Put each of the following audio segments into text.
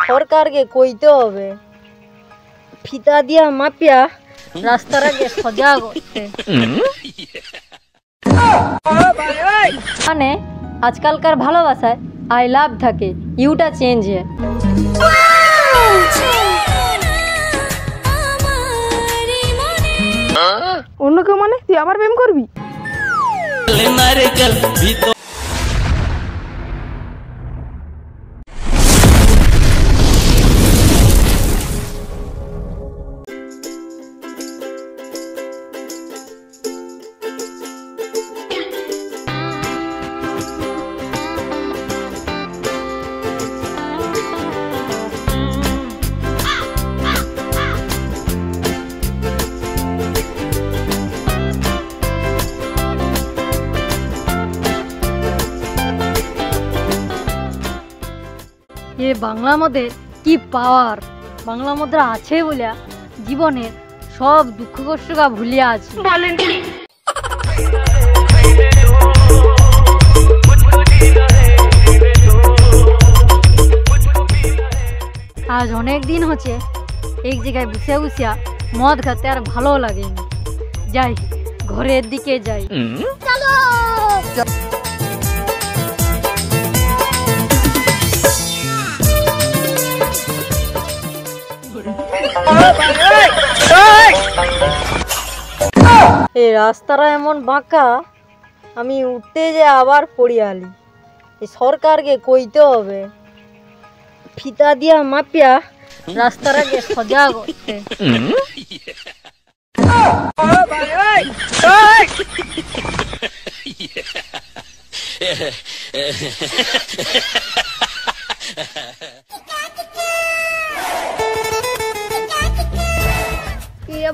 সরকারকে কইতে হবে ফিতা দিয়া মাপিয়া রাস্তাটাকে সজা করতে। মানে আজকালকার ভালোবাসায় আই লাভ থাকে, ইউটা চেঞ্জ। অন্য কেউ মানে তুই আবার প্রেম করবি? এ বাংলা মধ্যে কি পাওয়ার, বাংলা মধ্যে আছে বলে জীবনের সব দুঃখ কষ্টটা ভুলিয়া আছে। আজ অনেক দিন হচ্ছে এক জায়গায় বসে বসিয়া মদ খাতে আর ভালো লাগেনি, যাই ঘরের দিকে যাই। চলো এই রাস্তাটা এমন বাঁকা, আমি উঠতে যে আবার পড়িয়ালি। এই সরকারকে কইতে হবে ফিতা দিয়া মাপিয়া রাস্তাটাকে সজা করতে।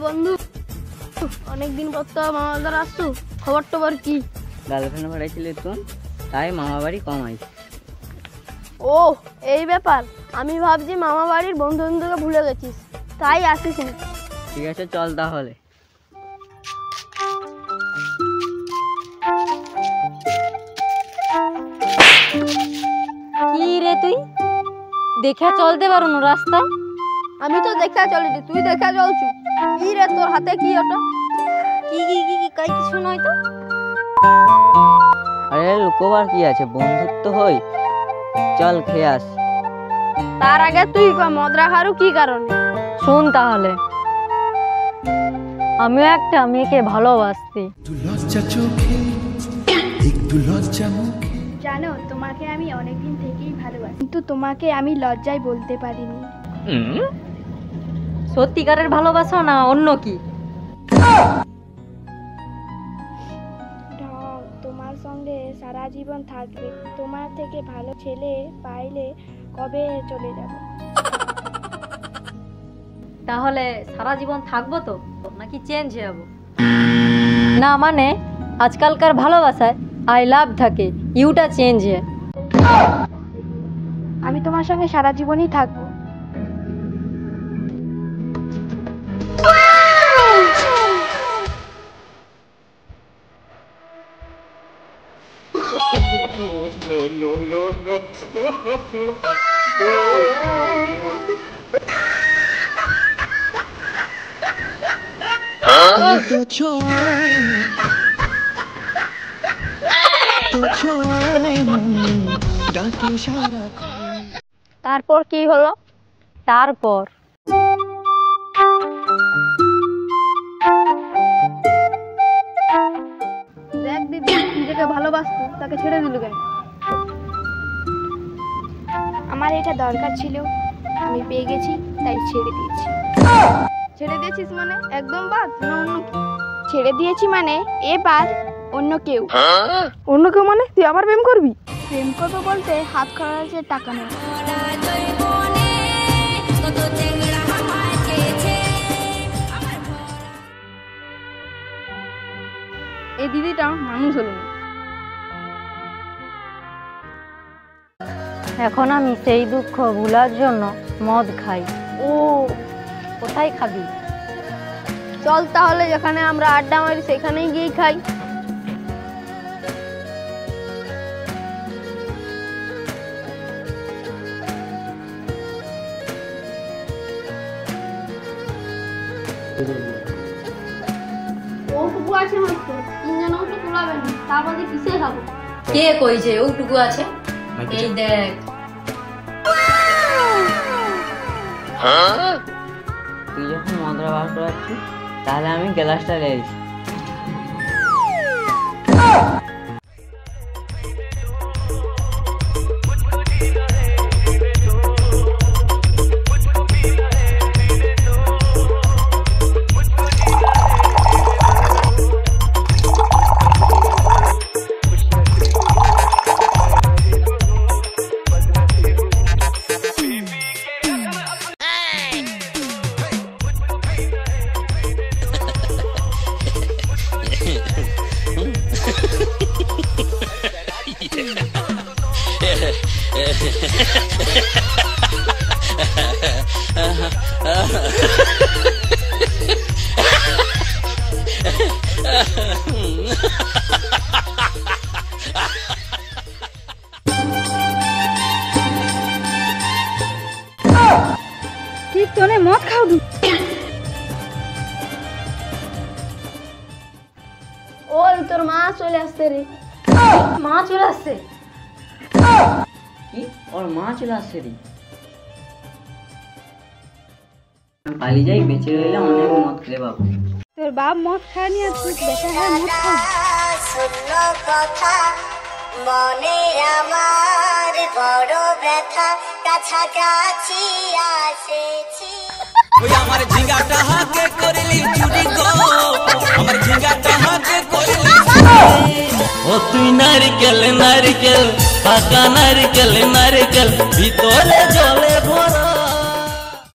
বন্ধু অনেকদিন পর তো মামাদের আসছো, খবর টবর কি? গার্লফ্রেন্ড বাড়াইছিলি তুই, তাই মামা বাড়ি কম আইছে। ও এই ব্যাপার, আমি ভাবছি মামা বাড়ির বন্ধু বান্ধবকে ভুলে গেছিস, তাই আসিস না। ঠিক আছে চল তাহলে। কি রে তুই দেখা চলতে পারো না রাস্তা? আমি তো দেখা চলিনি, তুই দেখা চলছু। কি রে তোর হাতে কি ওটা? কি কি কি কি কাই কিছু নয় তো। আরে লুকোবার কি আছে, বন্ধুত্ব হই, চল খেয়ে আস। তার আগে তুই মদ রাখারও কি কারণে? শোন তাহলে, আমিও একটা মেয়েকে ভালোবাসতি। জানো তোমাকে আমি অনেকদিন থেকেই ভালোবাসি, কিন্তু তোমাকে আমি লজ্জায় বলতে পারিনি। সত্যিকারের ভালোবাসা না অন্য কি? তোমার সঙ্গে সারা জীবন থাকবে, তোমার থেকে ভালো ছেলে পাইলে কবে চলে যাব। তাহলে সারা জীবন থাকবো তো নাকি চেঞ্জ হয়ে যাবো? না মানে আজকালকার ভালোবাসায় আই লাভ থাকে, ইউটা চেঞ্জ। আমি তোমার সঙ্গে সারা জীবনই থাকবো। তারপর কি হলো? তারপর দেখ দিদি, নিজেকে ভালোবাসতো তাকে ছেড়ে দিল কেন? আমার এটা দরকার ছিল, আমি পেয়ে গেছি তাই ছেড়ে দিয়েছি। ছেড়ে দিয়েছিস মানে একদম বাদ না অন্য কি? ছেড়ে দিয়েছি মানে এবার অন্য কেউ। অন্য কেউ মানে তুই আবার প্রেম করবি? প্রেম করবো বলতে হাত খরচের টাকা নেই। এই দিদিটা মানুষ হলো না। এখন আমি সেই দুঃখ ভুলার জন্য মদ খাই। ও কোথায় খাবি? চল তাহলে যেখানে আমরা আড্ডা মারি সেখানেই গিয়ে খাই। ওটুকু আছে মাত্র, তিনজনেও তো তুলাবেন, তার মধ্যে কিসে খাবো? কে কইছে ওটুকু আছে? এই দেখ। তুই যখন মদরা বার করাচ্ছিস তাহলে আমি গ্লাসটা লেছি। কি তোনে মদ খাও? ওই তোর মা চলে আসছে রে। মা চলে আসছে? কি ওর মা চলে আসছে রে? পালিয়ে যাই, বেঁচে রইলে অনেক মদ খেলে বাবু। তোর বাপ মদ খায়নি আর তুই বেটা হয়ে মদ খাও? শুনলো কথা মনে আমার বড় ব্যথা, কাছাকাছি আসেছি। ওই আমার ঝিঙ্গাটা হাতে করলি চুরি গো, আমার ঝিঙ্গাটা হাতে করলি। ও তুই নারকেল নারকেল, পাকা নারকেল নারকেল, ভিতরে জলে